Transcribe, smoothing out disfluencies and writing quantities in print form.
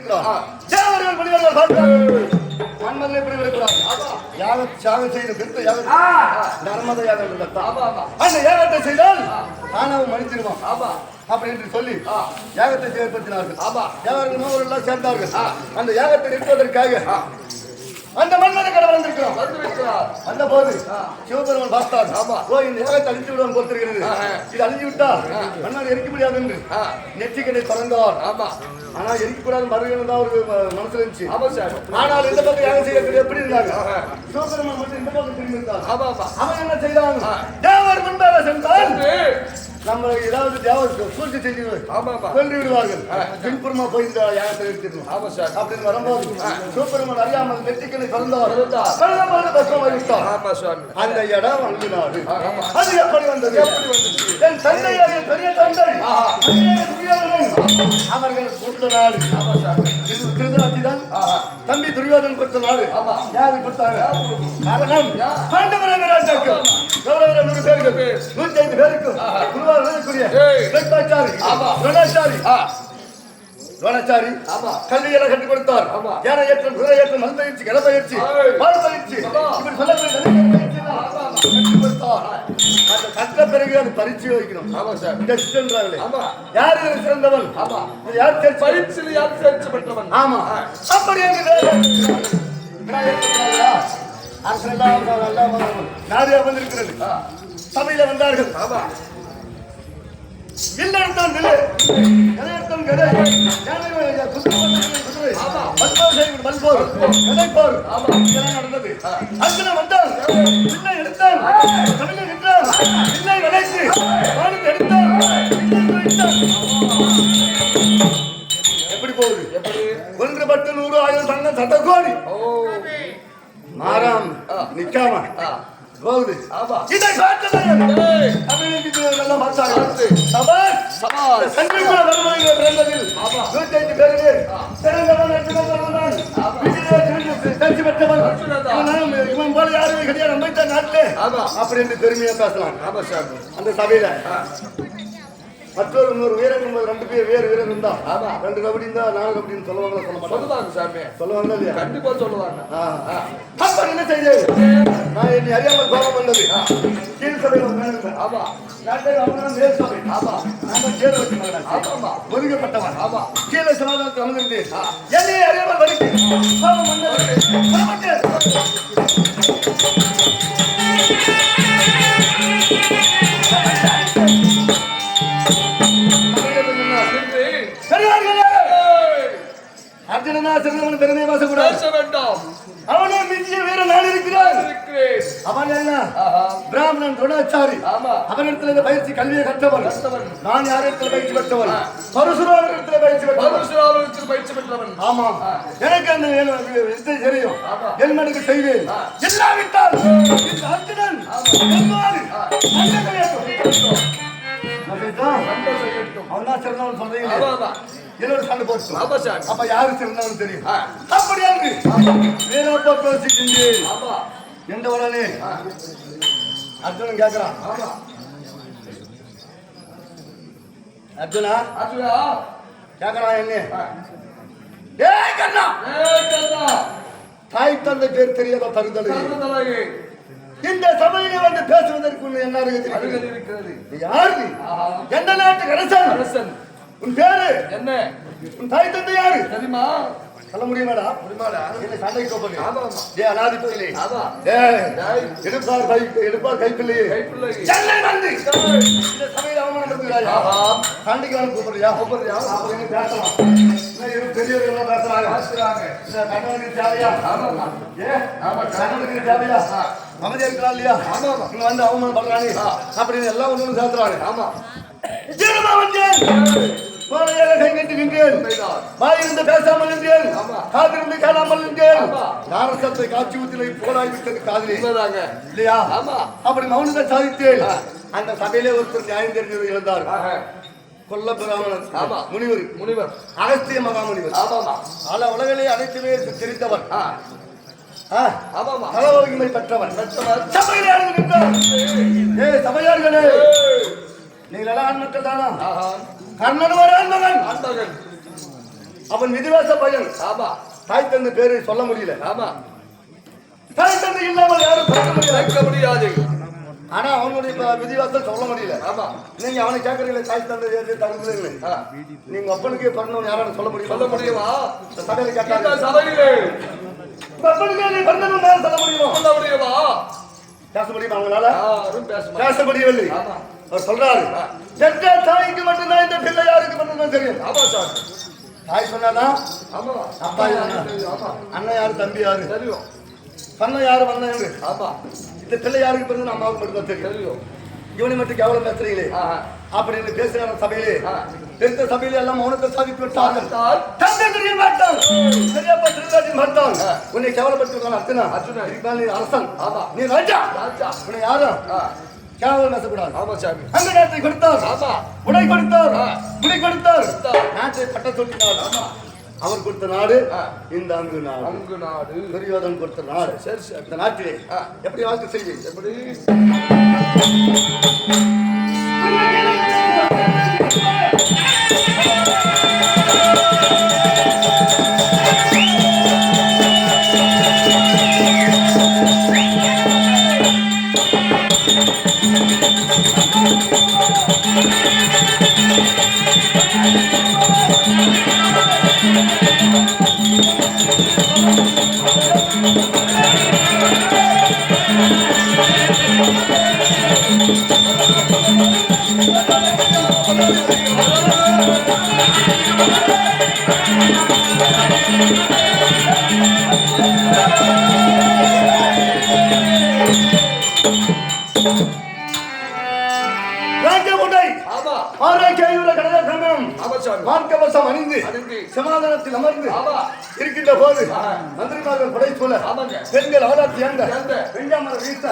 இருக்கிறார். தேவர்கள் மனிதர்கள் பார்க்கிறார்கள். மன்மதனை எப்படி இருக்கிறார்? யாகம் செய்த பெருத்த யாகம் நர்மத யாகம் அந்த யாகத்தை செய்தால் தானாவும் மன்னிச்சிருவான் அப்படி என்று சொல்லி யாகத்தை ஏற்படுத்தினார்கள். தேவர்கள் மூவரெல்லாம் சேர்ந்தார்கள். அந்த யாகத்தை நிறுத்துவதற்காக அந்த மன்மத கடவுள் வந்திருக்கிறார். வந்த போது சிவபெருமான் பார்த்தார். ஓ, இந்த யாகத்தை அழித்து விடுவான் பொறுத்திருக்கிறது. இது அழிஞ்சு விட்டா மன்மதன் எரிக்க முடியாது என்று நெற்றிக்கனை திறந்தார். ஆனா எரிக்கக்கூடாது மறுபடியும் தான் ஒரு மனசுல இருந்துச்சு. ஆனால் இந்த பக்கம் யாகம் செய்ய எப்படி இருந்தாங்க? சிவபெருமான் மட்டும் இந்த பக்கம் திரும்பி இருந்தார். அவன் என்ன செய்தான்? தேவர் முன்பாக சென்றால் நம்ம ஏதாவது தேவ சூழ்ச்சி செய்து கொன்று விடுவார்கள். பின்புறமா போய் இந்த யாகத்தை எடுத்துக்கணும் அப்படின்னு வரும்போது சிவபெருமான் அறியாமல் நெற்றிக்கனை திறந்தார். அந்த இடம் வந்தினாரு. அது எப்படி வந்தது? என் தந்தையாக பெரிய தந்தை அவர்கள் கொடுத்த நாடு திருதராட்சி தான். தம்பி துரியோதன் கொடுத்த நாடு யாரு கொடுத்தாங்க? காரணம் பாண்டவராக ராஜாக்கள் 100 பேருக்கு 105 பேருக்கு கல்விகளை கற்றுக் கொடுத்தார். யானை ஏற்றம், குதிரை ஏற்றம், மண் பயிற்சி, கல பயிற்சி, பால் பயிற்சி, இப்படி சொல்லக்கூடிய அந்த கற்ற பிறகு அது பரிச்சு வைக்கணும். யார் இதில் சிறந்தவன்? யார் பயிற்சியில் யார் தேர்ச்சி பெற்றவன்? ஆமா, அப்படி நாடு வந்திருக்கிறது. சபையில வந்தார்கள். வில்லெடுத்தான் வில்லு, எதையெடுத்தான் கதை, நடந்தது. அர்ஜுனன் வந்தான், வில்லை எடுத்தான், தமிழை நின்றான், வில்லை வளைத்து வானத்தை எடுத்தான், எப்படி போகுது? ஒன்றுபட்டு 100,000 தங்கம் சட்ட கோடி மாறாம் நிக்காம போகுது. இதை பார்த்தவர்கள் நல்லா பார்த்தார்கள். சங்கீத வருமானங்கள் பிறந்ததில் 105 பேருக்கு சிறந்தவன் தேர்ச்சி பெற்றவன் இவன் போல யாருமே கிடையாது நம்ம நாட்டிலே அப்படி என்று பெருமையா பேசலாம். அந்த சபையில மற்றொரு 100 வீரர்கள் 2 பேர் வேறு வீரர் இருந்தா 2 கபடி இருந்தா 4 கபடின்னு சொல்லுவாங்களா? சொல்லுவாங்க இல்லையா? கண்டிப்பா சொல்லுவாங்க. அப்ப என்ன செய்ய நான் என்னை அறியாமல் கோபம் வந்தது. கீழ் சபையில் ஒதுக்கப்பட்டவன் கீழே சமாதானத்தில் அமர்ந்து என்னை அறியாமல் வலிக்கு கோபம் வந்தது. அர்ஜுனனா சிறந்தவன் பெருமை பேச வேண்டாம். அவனே மிஞ்சிய வீர நான் இருக்கிறேன். அவன் என்ன? பிராமணன் துரோணாச்சாரி. அவனிடத்தில் இந்த பயிற்சி கல்வியை கற்றவன். நான் யாரிடத்தில் பயிற்சி பெற்றவன்? பரசுராமரிடத்தில் பயிற்சி பெற்றவன். ஆமா, எனக்கு அந்த வித்தை தெரியும். என்மனுக்கு செய்வேன். இல்லாவிட்டால் அர்ஜுனன் அவனா சிறந்தவன் சொல்றீங்க. என்னோட சண்டை போட்டு அப்ப யாரு சிறந்தவன் தெரியும். அப்படியாங்க வேறப்பா பேசிக்கின்றேன் எந்த உடனே அர்ஜுனன் கேட்கிறான். அர்ஜுனா கேட்கிறான் என்ன? தாய் தந்தை பேர் தெரியாத தருதலை இந்த சபையிலே வந்து பேசுவதற்கு என்ன இருக்கிறது? யாரு? எந்த நாட்டு அரசன்? உன் பேரு என்ன? உன் தாய் தந்தை யாரு தெரியுமா? சொல்ல முடியுமாடா? என்ன சண்டைக்கு கோபம்? அநாதிப்பதிலே எடுப்பார் கைப்பிள்ளையே சென்னை வந்து இந்த சபையில் அவமானப்படுத்துகிறாயா? சண்டைக்கு வந்து கூப்பிடுறியா? பேசலாம் பெரியவர்கள் பேசுறாங்க. இந்த கணவனுக்கு தேவையா? கணவனுக்கு தேவையா? அமைதியா இருக்கிறான் இல்லையா? இங்க வந்து அவமானம் பண்றானே அப்படின்னு எல்லாம் ஒண்ணு சேர்த்துறாங்க. ஆமா, வாயிருந்து பேசாமல் நின்றேன், காதிருந்து காணாமல் நின்றேன். நாரசத்தை காட்சி ஊத்திலை போராய்விட்டது காதிலே இல்லையா? அப்படி மௌனத்தை சாதித்தேன். அந்த சபையிலே ஒருத்தர் நியாயம் தெரிஞ்சவர் இருந்தார். கொல்ல பிராமணன் முனிவர் அகஸ்திய மகாமுனிவர். பல உலகிலே அனைத்துமே தெரிந்தவர், தலவகிமை பெற்றவர். சபையார்களே, நீங்கள் எல்லாம் ஆண் மக்கள் தானா? கர்ணன் ஒரு ஆண்மகன். அவன் விதிவாச பையன். ஆமா. தாய் தந்தை பேரை சொல்ல முடியல. ஆமா. தாய் தந்தை இல்லாமல் யாரும் பிறக்க முடியாது. ஆனா அவனுடைய விதிவாசம் சொல்ல முடியல. ஆமா. நீங்க அவனை கேட்கறீங்களே தாய் தந்தை தகுந்தது. நீங்க அப்பனுக்கு பிறந்தவன் யாரும் சொல்ல முடியும்? சொல்ல முடியுமா? சபையில கேட்டாங்க. சபையிலே அப்பனுக்கு நீ பிறந்தவன் யாரும் சொல்ல முடியுமா? சொல்ல முடியுமா? பேச முடியுமா அவங்களால? பேச முடியவில்லை. ஆமா. அவர் சொல்றாரு, பெற்ற தாய்க்கு மட்டும்தான் இந்த பிள்ளை யாருக்கு பிறந்ததுன்னு தெரியும். ஆமா சார். தாய் சொன்னாதான் ஆமா. அப்பா யாரு, அண்ணன் யாரு, தம்பி யாரு தெரியும். சொன்ன யாரு வந்த என்று. ஆமா. இந்த பிள்ளை யாருக்கு பிறந்தது அம்மாவுக்கு மட்டும்தான் தெரியும். இவனை மட்டும் கேவலம் பேசுறீங்களே அப்படின்னு பேசுறாங்க சபையிலே. பெருத்த சபையிலே எல்லாம் மௌனத்தை சாதித்து விட்டார்கள். தந்தை தெரிய மாட்டான், பெரியப்பா திருக்காட்டி மாட்டான். உன்னை கேவலப்படுத்தி அர்த்தனா நீ அரசன், நீ ராஜா. உன்னை யாரும் கேவலம் பேசக்கூடாது. ஆமா சாமி. அந்த நாட்டை கொடுத்தார். ஆமா. உடை கொடுத்தார், முடி கொடுத்தார், நாட்டை பட்ட தொட்டினார். ஆமா. அவர் கொடுத்த நாடு இந்த அங்கு நாடு. அங்கு நாடு துரியோதன் கொடுத்த நாடு. சரி சரி. இந்த நாட்டிலே எப்படி வாழ்க்கை செய்ய எப்படி மார்க்கவசம் அணிந்து சமாதானத்தில் அமர்ந்து இருக்கின்ற போது மந்திரிமார்கள் படை சூழ பெண்கள் ஆராய்ச்சி அந்த வெஞ்சாமர வீச